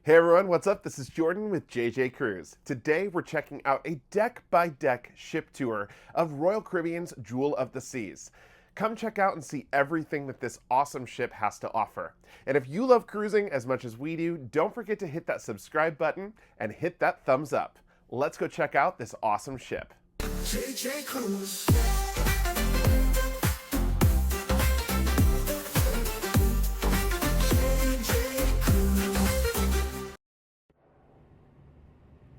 Hey everyone, what's up? This is Jordan with JJ Cruise. Today we're checking out a deck-by-deck ship tour of Royal Caribbean's Jewel of the Seas. Come check out and see everything that this awesome ship has to offer. And if you love cruising as much as we do, don't forget to hit that subscribe button and hit that thumbs up. Let's go check out this awesome ship. JJ Cruise.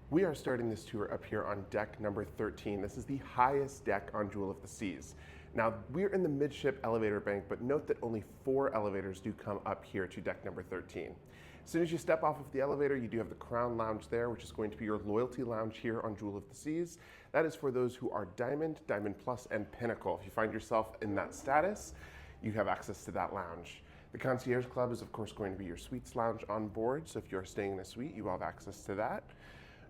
We are starting this tour up here on deck number 13. This is the highest deck on Jewel of the Seas. Now, we're in the midship elevator bank, but note that only 4 elevators do come up here to deck number 13. As soon as you step off of the elevator, you do have the Crown Lounge there, which is going to be your loyalty lounge here on Jewel of the Seas. That is for those who are Diamond, Diamond Plus, and Pinnacle. If you find yourself in that status, you have access to that lounge. The Concierge Club is, of course, going to be your suites lounge on board, so if you're staying in a suite, you will have access to that.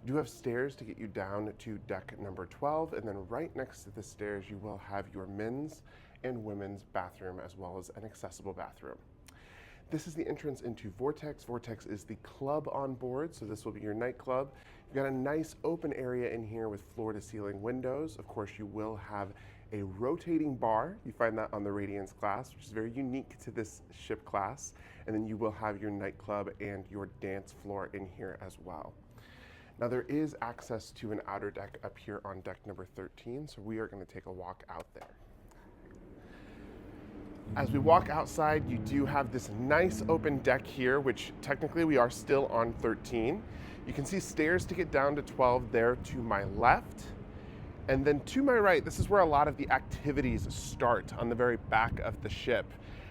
You do have stairs to get you down to deck number 12, and then right next to the stairs you will have your men's and women's bathroom as well as an accessible bathroom. This is the entrance into Vortex. Vortex is the club on board, so this will be your nightclub. You've got a nice open area in here with floor-to-ceiling windows. Of course, you will have a rotating bar. You find that on the Radiance class, which is very unique to this ship class. And then you will have your nightclub and your dance floor in here as well. Now there is access to an outer deck up here on deck number 13, so we are going to take a walk out there. As we walk outside, you do have this nice open deck here, which technically we are still on 13. You can see stairs to get down to 12 there to my left. And then to my right, this is where a lot of the activities start on the very back of the ship.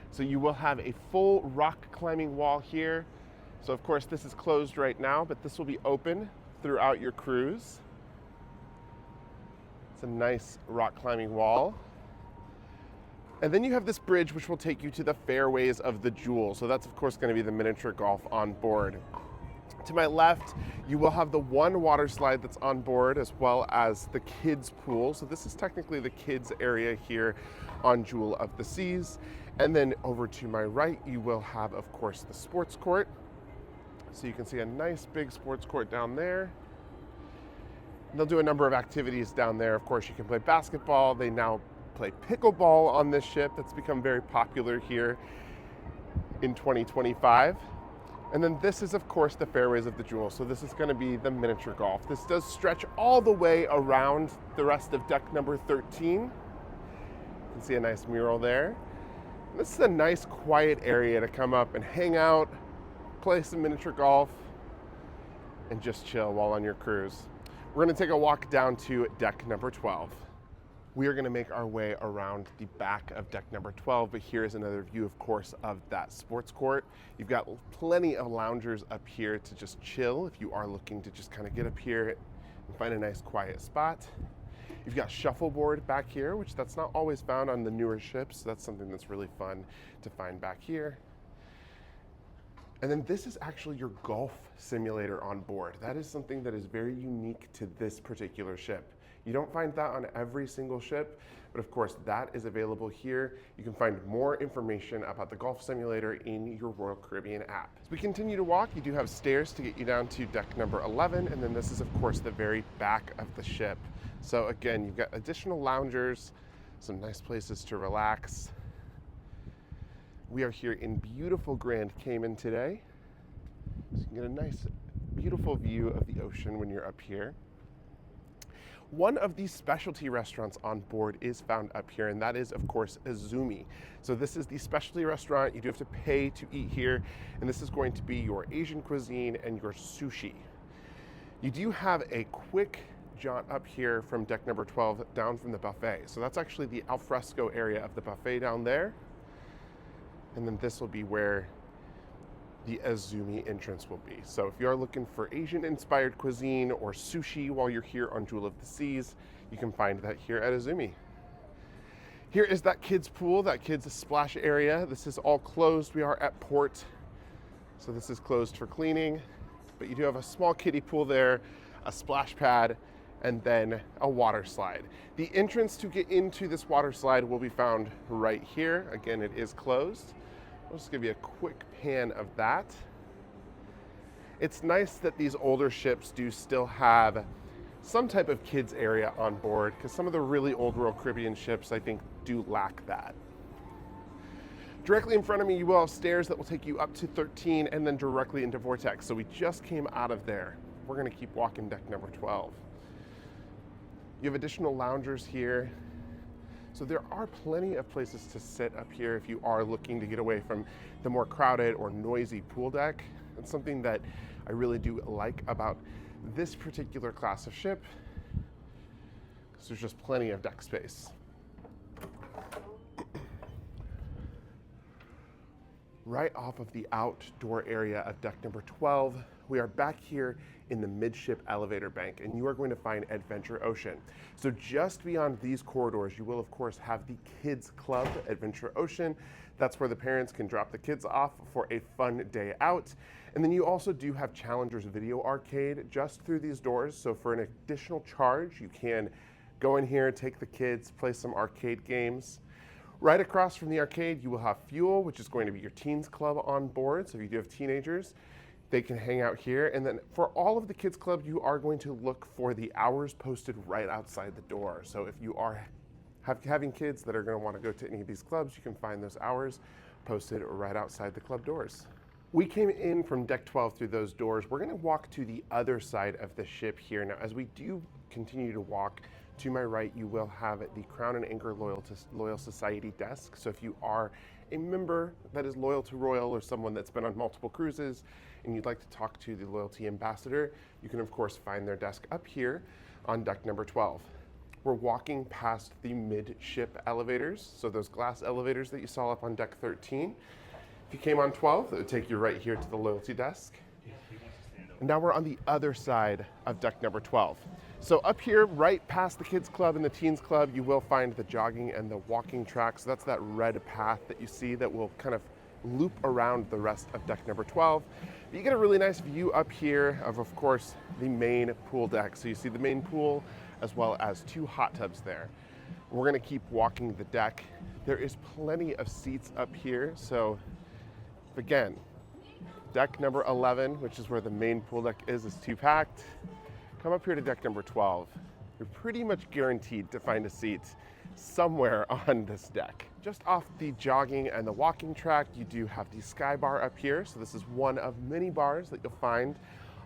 So you will have a full rock climbing wall here. So of course this is closed right now, but this will be open throughout your cruise. It's a nice rock climbing wall. And then you have this bridge which will take you to the fairways of the Jewel. So that's of course going to be the miniature golf on board. To my left, you will have the one water slide that's on board as well as the kids pool. So this is technically the kids area here on Jewel of the Seas. And then over to my right, you will have of course the sports court. So you can see a nice big sports court down there. And they'll do a number of activities down there. Of course, you can play basketball. They now play pickleball on this ship. That's become very popular here in 2025. And then this is, of course, the fairways of the Jewel. So this is going to be the miniature golf. This does stretch all the way around the rest of deck number 13. You can see a nice mural there. And this is a nice quiet area to come up and hang out, play some miniature golf, and just chill while on your cruise. We're going to take a walk down to deck number 12. We are going to make our way around the back of deck number 12, but here is another view, of course, of that sports court. You've got plenty of loungers up here to just chill if you are looking to just kind of get up here and find a nice quiet spot. You've got shuffleboard back here, which that's not always found on the newer ships. So that's something that's really fun to find back here. And then this is actually your golf simulator on board. That is something that is very unique to this particular ship. You don't find that on every single ship, but of course that is available here. You can find more information about the golf simulator in your Royal Caribbean app. As we continue to walk, you do have stairs to get you down to deck number 11, and then this is of course the very back of the ship. So again, you've got additional loungers, some nice places to relax. We are here in beautiful Grand Cayman today. So you can get a nice, beautiful view of the ocean when you're up here. One of these specialty restaurants on board is found up here, and that is, of course, Izumi. So this is the specialty restaurant. You do have to pay to eat here, and this is going to be your Asian cuisine and your sushi. You do have a quick jaunt up here from deck number 12 down from the buffet. So that's actually the alfresco area of the buffet down there. And then this will be where the Izumi entrance will be. So if you are looking for Asian-inspired cuisine or sushi while you're here on Jewel of the Seas, you can find that here at Izumi. Here is that kids pool, that kids splash area. This is all closed. We are at port, so this is closed for cleaning. But you do have a small kiddie pool there, a splash pad, and then a water slide. The entrance to get into this water slide will be found right here. Again, it is closed. I'll just give you a quick pan of that. It's nice that these older ships do still have some type of kids area on board, because some of the really old Royal Caribbean ships, I think, do lack that. Directly in front of me, you will have stairs that will take you up to 13 and then directly into Vortex. So we just came out of there. We're gonna keep walking deck number 12. You have additional loungers here. So there are plenty of places to sit up here if you are looking to get away from the more crowded or noisy pool deck. That's something that I really do like about this particular class of ship, because there's just plenty of deck space. Right off of the outdoor area of deck number 12, we are back here in the midship elevator bank, and you are going to find Adventure Ocean. So just beyond these corridors, you will of course have the Kids Club, Adventure Ocean. That's where the parents can drop the kids off for a fun day out. And then you also do have Challenger's Video Arcade just through these doors. So for an additional charge, you can go in here, take the kids, play some arcade games. Right across from the arcade, you will have Fuel, which is going to be your teens club on board. So if you do have teenagers, they can hang out here. And then for all of the kids club, you are going to look for the hours posted right outside the door. So if you are having kids that are going to want to go to any of these clubs, you can find those hours posted right outside the club doors. We came in from deck 12 through those doors. We're going to walk to the other side of the ship here. Now, as we do continue to walk, to my right, you will have the Crown and Anchor Loyal Society desk. So if you are a member that is loyal to Royal or someone that's been on multiple cruises and you'd like to talk to the loyalty ambassador, you can of course find their desk up here on deck number 12. We're walking past the midship elevators. So those glass elevators that you saw up on deck 13. If you came on 12, it would take you right here to the loyalty desk. And now we're on the other side of deck number 12. So up here, right past the kids club and the teens club, you will find the jogging and the walking track. So that's that red path that you see that will kind of loop around the rest of deck number 12. You get a really nice view up here of course, the main pool deck. So you see the main pool as well as 2 hot tubs there. We're gonna keep walking the deck. There is plenty of seats up here. So again, deck number 11, which is where the main pool deck is too packed. Come up here to deck number 12. You're pretty much guaranteed to find a seat somewhere on this deck. Just off the jogging and the walking track, you do have the Sky Bar up here. So this is one of many bars that you'll find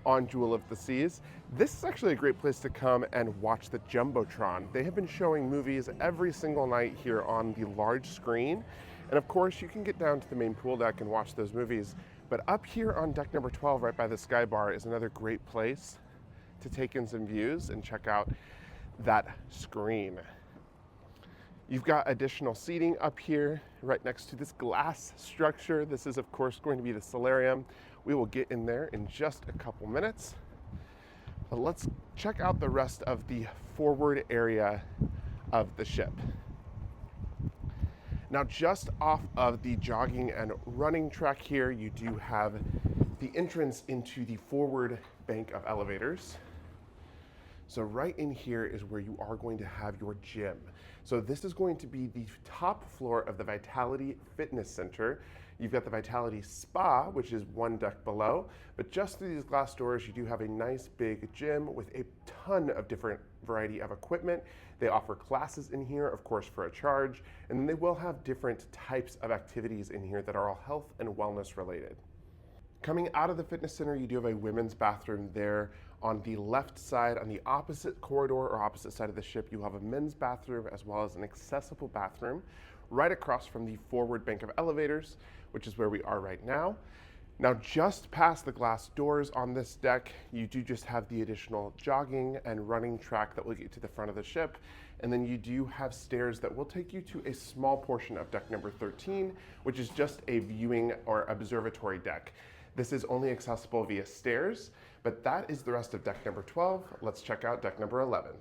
on Jewel of the Seas. This is actually a great place to come and watch the Jumbotron. They have been showing movies every single night here on the large screen. And of course, you can get down to the main pool deck and watch those movies. But up here on deck number 12, right by the Sky Bar, is another great place to take in some views and check out that screen. You've got additional seating up here right next to this glass structure. This is of course going to be the solarium. We will get in there in just a couple minutes. But let's check out the rest of the forward area of the ship. Now, just off of the jogging and running track here, you do have the entrance into the forward bank of elevators. So right in here is where you are going to have your gym. So this is going to be the top floor of the Vitality Fitness Center. You've got the Vitality Spa, which is one deck below, but just through these glass doors, you do have a nice big gym with a ton of different variety of equipment. They offer classes in here, of course, for a charge, and then they will have different types of activities in here that are all health and wellness related. Coming out of the fitness center, you do have a women's bathroom there. On the left side, on the opposite corridor or opposite side of the ship, you have a men's bathroom as well as an accessible bathroom right across from the forward bank of elevators, which is where we are right now. Now, just past the glass doors on this deck, you do just have the additional jogging and running track that will get you to the front of the ship. And then you do have stairs that will take you to a small portion of deck number 13, which is just a viewing or observatory deck. This is only accessible via stairs, but that is the rest of deck number 12. Let's check out deck number 11.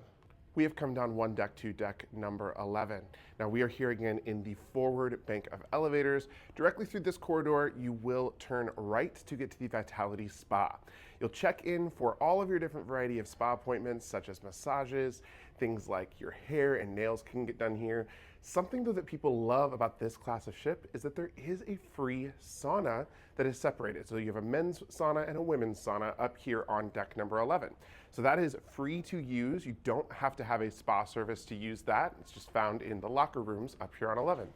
We have come down one deck to deck number 11. Now we are here again in the forward bank of elevators. Directly through this corridor, you will turn right to get to the Vitality Spa. You'll check in for all of your different variety of spa appointments, such as massages, things like your hair and nails can get done here, Something though that people love about this class of ship is that there is a free sauna that is separated. So you have a men's sauna and a women's sauna up here on deck number 11. So that is free to use. You don't have to have a spa service to use that. It's just found in the locker rooms up here on 11.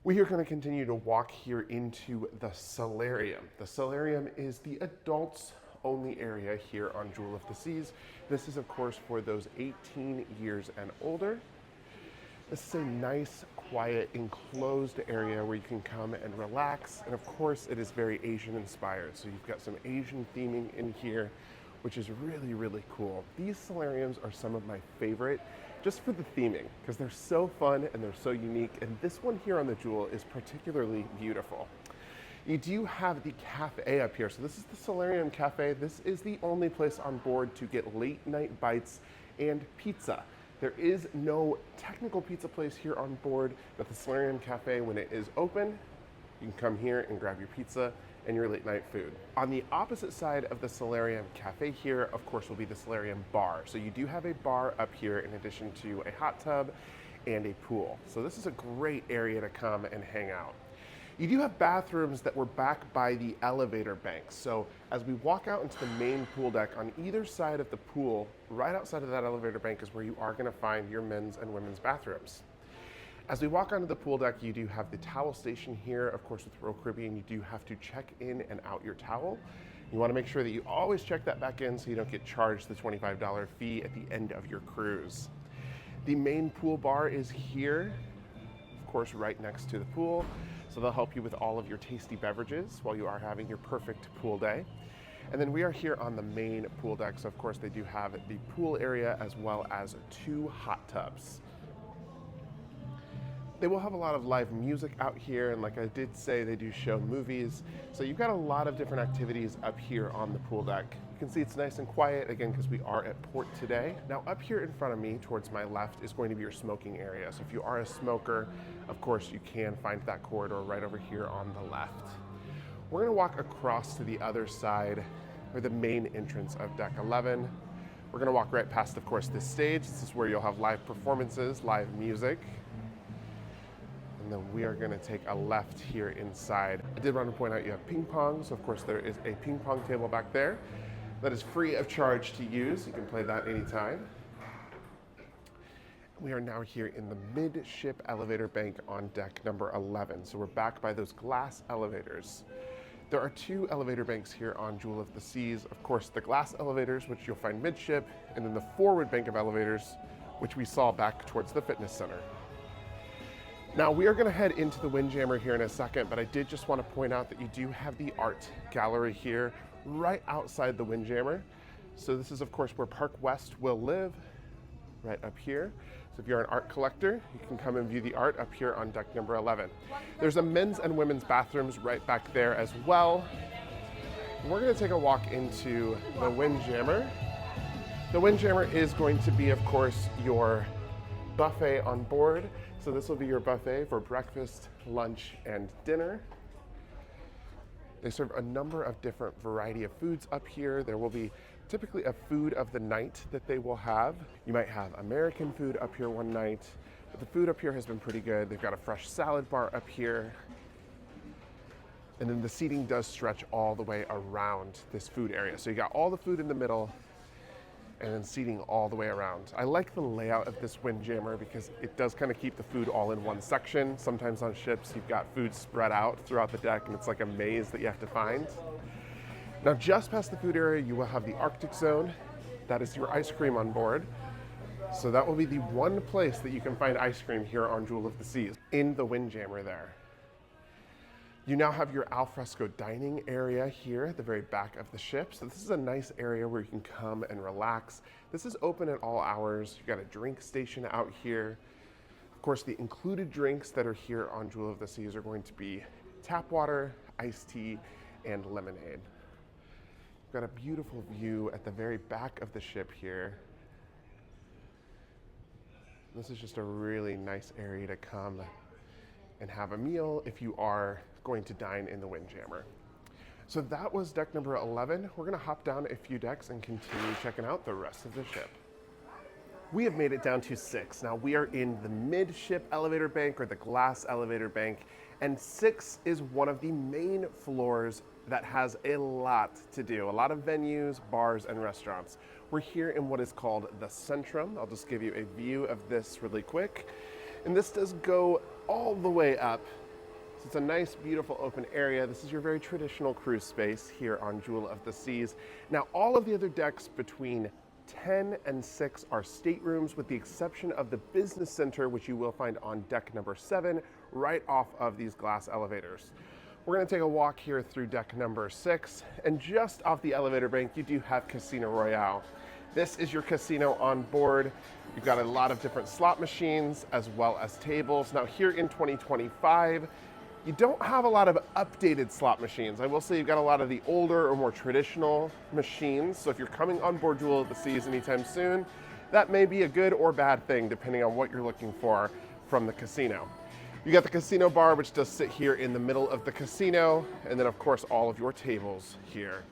We are going to continue to walk here into the solarium. The solarium is the adults only area here on Jewel of the Seas. This is of course for those 18 years and older. This is a nice, quiet, enclosed area where you can come and relax. And of course, it is very Asian inspired. So you've got some Asian theming in here, which is really, really cool. These solariums are some of my favorite just for the theming, because they're so fun and they're so unique. And this one here on the Jewel is particularly beautiful. You do have the cafe up here. So this is the Solarium Cafe. This is the only place on board to get late night bites and pizza. There is no technical pizza place here on board, but the Solarium Cafe, when it is open, you can come here and grab your pizza and your late night food. On the opposite side of the Solarium Cafe here, of course, will be the Solarium Bar. So you do have a bar up here in addition to a hot tub and a pool. So this is a great area to come and hang out. You do have bathrooms that were back by the elevator banks. So as we walk out into the main pool deck, on either side of the pool, right outside of that elevator bank is where you are gonna find your men's and women's bathrooms. As we walk onto the pool deck, you do have the towel station here. Of course, with Royal Caribbean, you do have to check in and out your towel. You wanna make sure that you always check that back in so you don't get charged the $25 fee at the end of your cruise. The main pool bar is here, of course, right next to the pool. So they'll help you with all of your tasty beverages while you are having your perfect pool day. And then we are here on the main pool deck. So of course they do have the pool area as well as 2 hot tubs. They will have a lot of live music out here, and like I did say, they do show movies. So you've got a lot of different activities up here on the pool deck. You can see it's nice and quiet, again, because we are at port today. Now up here in front of me, towards my left, is going to be your smoking area. So if you are a smoker, of course, you can find that corridor right over here on the left. We're gonna walk across to the other side, or the main entrance of deck 11. We're gonna walk right past, of course, this stage. This is where you'll have live performances, live music. And then we are gonna take a left here inside. I did want to point out you have ping pong. So of course there is a ping pong table back there that is free of charge to use. You can play that anytime. We are now here in the midship elevator bank on deck number 11. So we're back by those glass elevators. There are 2 elevator banks here on Jewel of the Seas. Of course, the glass elevators, which you'll find midship, and then the forward bank of elevators, which we saw back towards the fitness center. Now we are gonna head into the Windjammer here in a second, but I did just wanna point out that you do have the art gallery here right outside the Windjammer. So this is of course where Park West will live, right up here. So if you're an art collector, you can come and view the art up here on deck number 11. There's a men's and women's bathrooms right back there as well. We're gonna take a walk into the Windjammer. The Windjammer is going to be, of course, your buffet on board. So this will be your buffet for breakfast, lunch, and dinner. They serve a number of different variety of foods up here. There will be typically a food of the night that they will have. You might have American food up here one night, but the food up here has been pretty good. They've got a fresh salad bar up here. And then the seating does stretch all the way around this food area. So you got all the food in the middle, and then seating all the way around. I like the layout of this Windjammer because it does kind of keep the food all in one section. Sometimes on ships, you've got food spread out throughout the deck and it's like a maze that you have to find. Now just past the food area, you will have the Arctic Zone. That is your ice cream on board. So that will be the one place that you can find ice cream here on Jewel of the Seas, in the Windjammer there. You now have your alfresco dining area here at the very back of the ship. So this is a nice area where you can come and relax. This is open at all hours. You've got a drink station out here. Of course, the included drinks that are here on Jewel of the Seas are going to be tap water, iced tea, and lemonade. You've got a beautiful view at the very back of the ship here. This is just a really nice area to come and have a meal if you are going to dine in the Windjammer. So that was deck number 11. We're gonna hop down a few decks and continue checking out the rest of the ship. We have made it down to 6. Now we are in the midship elevator bank, or the glass elevator bank, and 6 is one of the main floors that has a lot to do. A lot of venues, bars, and restaurants. We're here in what is called the Centrum. I'll just give you a view of this really quick. And this does go all the way up. So it's a nice, beautiful open area. This is your very traditional cruise space here on Jewel of the Seas. Now, all of the other decks between 10 and 6 are staterooms, with the exception of the business center, which you will find on deck number 7, right off of these glass elevators. We're gonna take a walk here through deck number 6, and just off the elevator bank, you do have Casino Royale. This is your casino on board. You've got a lot of different slot machines as well as tables. Now here in 2025, you don't have a lot of updated slot machines. I will say you've got a lot of the older or more traditional machines. So if you're coming on board Jewel of the Seas anytime soon, that may be a good or bad thing depending on what you're looking for from the casino. You got the casino bar, which does sit here in the middle of the casino, and then of course all of your tables here.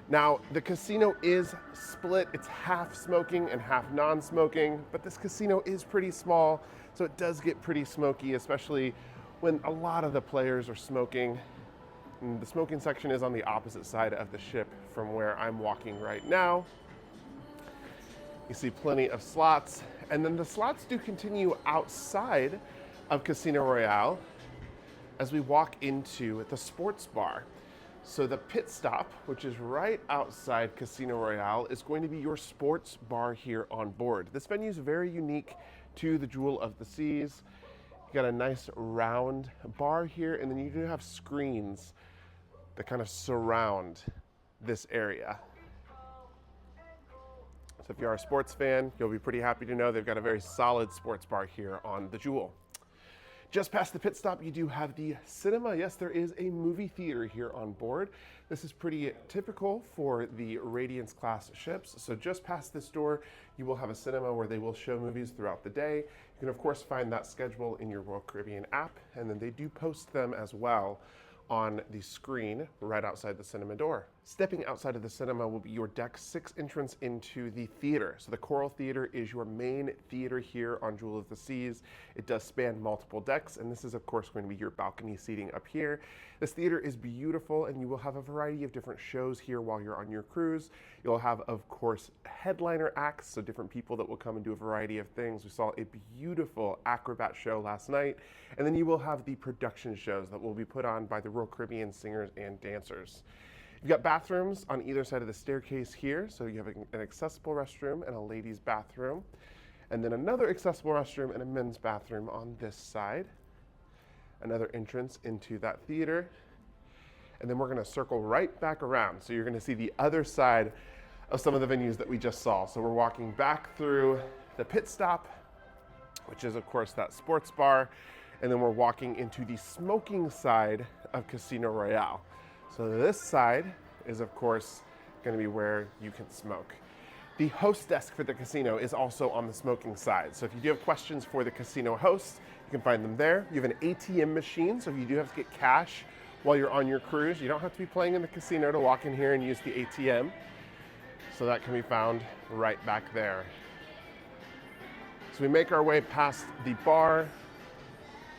Now, the casino is split. It's half smoking and half non-smoking, but this casino is pretty small, so it does get pretty smoky, especially when a lot of the players are smoking. And the smoking section is on the opposite side of the ship from where I'm walking right now. You see plenty of slots, and then the slots do continue outside of Casino Royale as we walk into the sports bar. So the pit stop, which is right outside Casino Royale, is going to be your sports bar here on board. This venue is very unique to the Jewel of the Seas. You got a nice round bar here, and then you do have screens that kind of surround this area. So if you're a sports fan, you'll be pretty happy to know they've got a very solid sports bar here on the Jewel. Just past the pit stop, you do have the cinema. Yes, there is a movie theater here on board. This is pretty typical for the Radiance class ships. So just past this door, you will have a cinema where they will show movies throughout the day. You can of course find that schedule in your Royal Caribbean app, and then they do post them as well on the screen right outside the cinema door. Stepping outside of the cinema will be your deck 6 entrance into the theater. So the Coral Theater is your main theater here on Jewel of the Seas. It does span multiple decks, and this is of course going to be your balcony seating up here. This theater is beautiful, and you will have a variety of different shows here while you're on your cruise. You'll have, of course, headliner acts, so different people that will come and do a variety of things. We saw a beautiful acrobat show last night, and then you will have the production shows that will be put on by the Royal Caribbean singers and dancers. You've got bathrooms on either side of the staircase here, so you have an accessible restroom and a ladies' bathroom, and then another accessible restroom and a men's bathroom on this side. Another entrance into that theater, and then we're going to circle right back around, so you're going to see the other side of some of the venues that we just saw. So we're walking back through the pit stop, which is of course that sports bar, and then we're walking into the smoking side of Casino Royale. So this side is of course going to be where you can smoke. The host desk for the casino is also on the smoking side. So if you do have questions for the casino host, you can find them there. You have an ATM machine, so if you do have to get cash while you're on your cruise, you don't have to be playing in the casino to walk in here and use the ATM. So that can be found right back there. So we make our way past the bar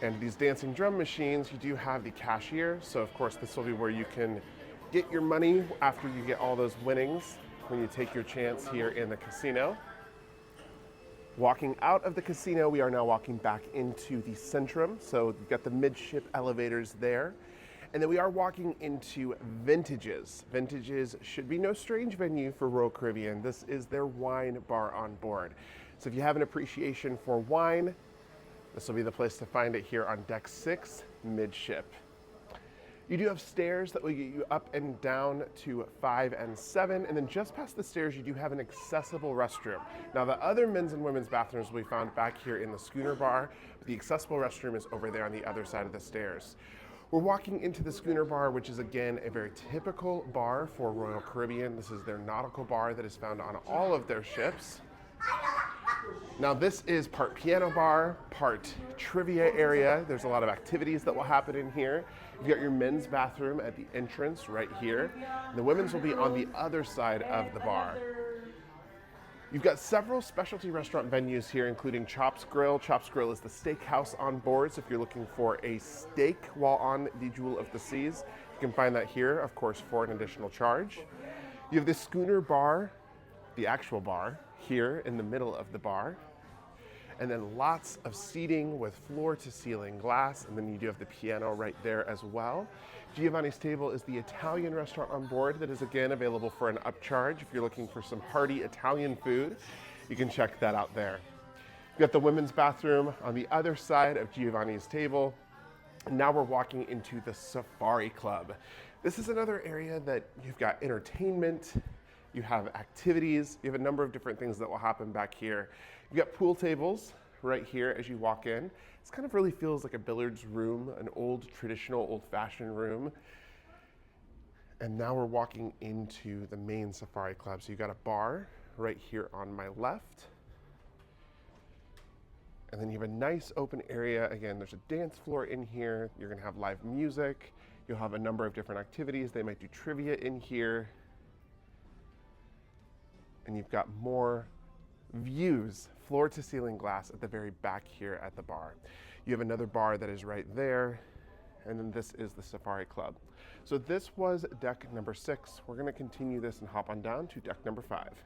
and these dancing drum machines. You do have the cashier, so of course this will be where you can get your money after you get all those winnings when you take your chance here in the casino. Walking out of the casino, we are now walking back into the Centrum. So you've got the midship elevators there. And then we are walking into Vintages. Vintages should be no strange venue for Royal Caribbean. This is their wine bar on board. So if you have an appreciation for wine, this will be the place to find it here on deck 6, midship. You do have stairs that will get you up and down to 5 and 7, and then just past the stairs you do have an accessible restroom. Now the other men's and women's bathrooms will be found back here in the schooner bar, but the accessible restroom is over there on the other side of the stairs. We're walking into the schooner bar, which is again a very typical bar for Royal Caribbean. This is their nautical bar that is found on all of their ships. Now this is part piano bar, part trivia area. There's a lot of activities that will happen in here. You've got your men's bathroom at the entrance right here. The women's will be on the other side of the bar. You've got several specialty restaurant venues here, including Chops Grill. Chops Grill is the steakhouse on board, so if you're looking for a steak while on the Jewel of the Seas, you can find that here, of course, for an additional charge. You have the Schooner Bar, the actual bar, here in the middle of the bar. And then lots of seating with floor-to-ceiling glass, and then you do have the piano right there as well. Giovanni's Table is the Italian restaurant on board that is again available for an upcharge. If you're looking for some hearty Italian food, you can check that out there. You've got the women's bathroom on the other side of Giovanni's Table. And now we're walking into the Safari Club. This is another area that you've got entertainment, you have activities, you have a number of different things that will happen back here. You've got pool tables right here as you walk in. This kind of really feels like a billiards room, an old traditional, old-fashioned room. And now we're walking into the main Safari Club. So you've got a bar right here on my left. And then you have a nice open area. Again, there's a dance floor in here. You're gonna have live music. You'll have a number of different activities. They might do trivia in here. And you've got more views, floor to ceiling glass at the very back here at the bar. You have another bar that is right there, and then this is the Safari Club. So this was deck number 6. We're gonna continue this and hop on down to deck number 5.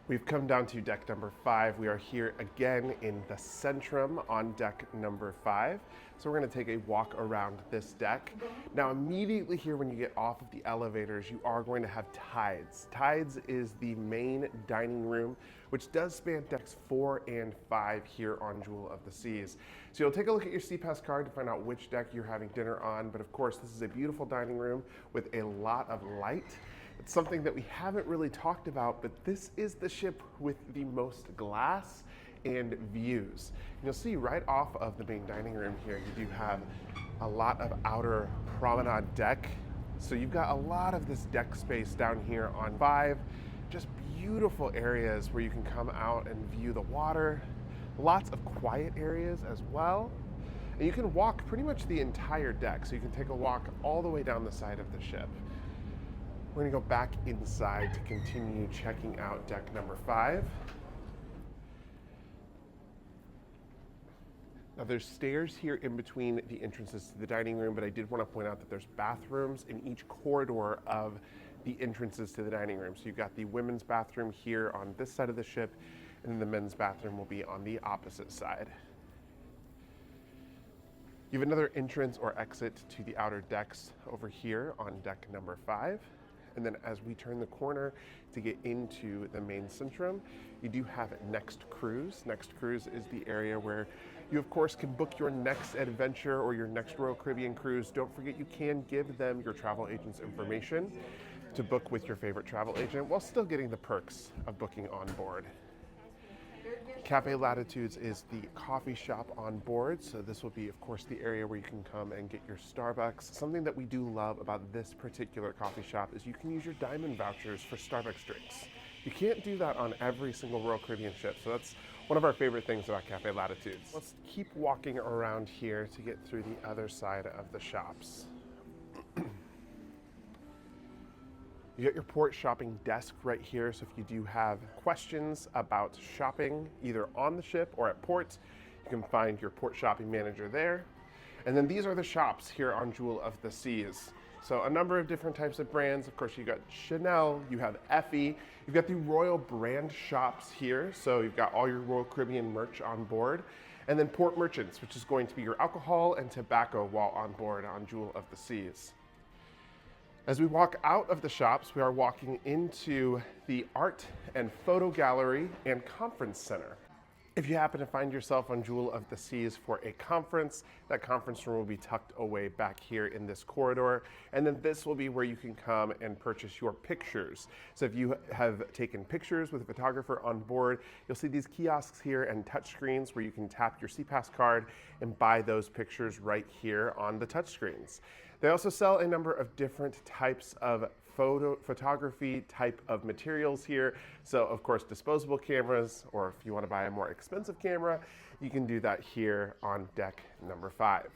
We've come down to deck number 5. We are here again in the Centrum on deck number 5. So we're gonna take a walk around this deck. Now immediately here when you get off of the elevators, you are going to have Tides. Tides is the main dining room, which does span decks 4 and 5 here on Jewel of the Seas. So you'll take a look at your SeaPass card to find out which deck you're having dinner on. But of course, this is a beautiful dining room with a lot of light. It's something that we haven't really talked about, but this is the ship with the most glass and views. And you'll see right off of the main dining room here, you do have a lot of outer promenade deck. So you've got a lot of this deck space down here on 5, just beautiful areas where you can come out and view the water. Lots of quiet areas as well. And you can walk pretty much the entire deck. So you can take a walk all the way down the side of the ship. We're gonna go back inside to continue checking out deck number 5. Now there's stairs here in between the entrances to the dining room, but I did want to point out that there's bathrooms in each corridor of the entrances to the dining room. So you've got the women's bathroom here on this side of the ship, and then the men's bathroom will be on the opposite side. You have another entrance or exit to the outer decks over here on deck number 5. And then as we turn the corner to get into the main Centrum, you do have Next Cruise. Next Cruise is the area where you, of course, can book your next adventure or your next Royal Caribbean cruise. Don't forget you can give them your travel agent's information to book with your favorite travel agent while still getting the perks of booking on board. Cafe Latitudes is the coffee shop on board, so this will be, of course, the area where you can come and get your Starbucks. Something that we do love about this particular coffee shop is you can use your diamond vouchers for Starbucks drinks. You can't do that on every single Royal Caribbean ship, so that's one of our favorite things about Cafe Latitudes. Let's keep walking around here to get through the other side of the shops. You got your port shopping desk right here, so if you do have questions about shopping, either on the ship or at port, you can find your port shopping manager there. And then these are the shops here on Jewel of the Seas. So a number of different types of brands. Of course, you got Chanel, you have Effie, you've got the Royal brand shops here. So you've got all your Royal Caribbean merch on board. And then Port Merchants, which is going to be your alcohol and tobacco while on board on Jewel of the Seas. As we walk out of the shops, we are walking into the art and photo gallery and conference center. If you happen to find yourself on Jewel of the Seas for a conference, that conference room will be tucked away back here in this corridor. And then this will be where you can come and purchase your pictures. So if you have taken pictures with a photographer on board, you'll see these kiosks here and touchscreens where you can tap your SeaPass card and buy those pictures right here on the touchscreens. They also sell a number of different types of photography type of materials here. So of course, disposable cameras, or if you want to buy a more expensive camera, you can do that here on deck number 5.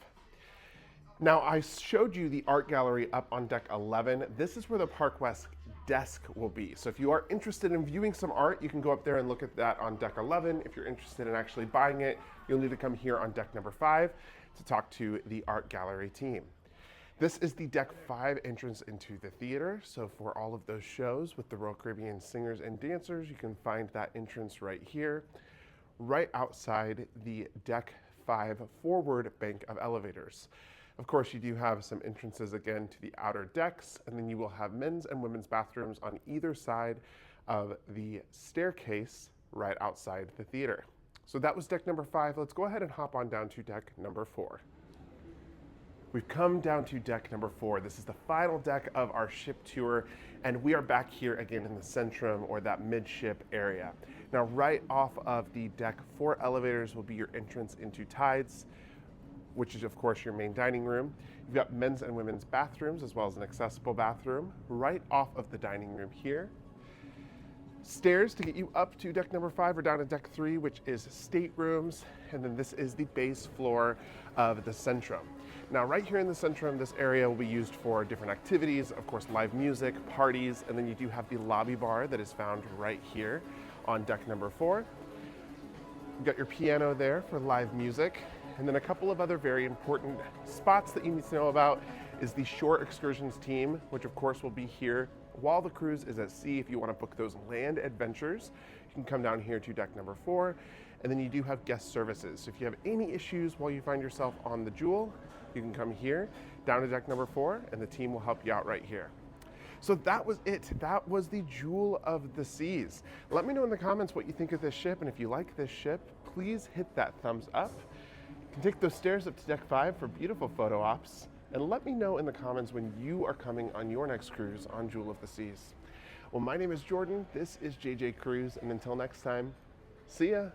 Now I showed you the art gallery up on deck 11. This is where the Park West desk will be. So if you are interested in viewing some art, you can go up there and look at that on deck 11. If you're interested in actually buying it, you'll need to come here on deck number 5 to talk to the art gallery team. This is the deck 5 entrance into the theater. So for all of those shows with the Royal Caribbean singers and dancers, you can find that entrance right here, right outside the deck 5 forward bank of elevators. Of course, you do have some entrances again to the outer decks, and then you will have men's and women's bathrooms on either side of the staircase right outside the theater. So that was deck number 5. Let's go ahead and hop on down to deck number 4. We've come down to deck number 4. This is the final deck of our ship tour, and we are back here again in the centrum, or that midship area. Now, right off of the deck 4 elevators will be your entrance into Tides, which is of course your main dining room. You've got men's and women's bathrooms, as well as an accessible bathroom right off of the dining room here. Stairs to get you up to deck number 5 or down to deck 3, which is staterooms, and then this is the base floor of the centrum. Now, right here in the centrum, this area will be used for different activities, of course, live music, parties, and then you do have the lobby bar that is found right here on deck number 4. You've got your piano there for live music. And then a couple of other very important spots that you need to know about is the shore excursions team, which of course will be here while the cruise is at sea. If you want to book those land adventures, you can come down here to deck number 4. And then you do have guest services. So if you have any issues while you find yourself on the Jewel, you can come here down to deck number 4, and the team will help you out right here. So that was it. That was the Jewel of the Seas. Let me know in the comments what you think of this ship, and if you like this ship, please hit that thumbs up. You can take those stairs up to deck 5 for beautiful photo ops, and let me know in the comments when you are coming on your next cruise on Jewel of the Seas. Well, my name is Jordan, this is JJ Cruise, and until next time, see ya.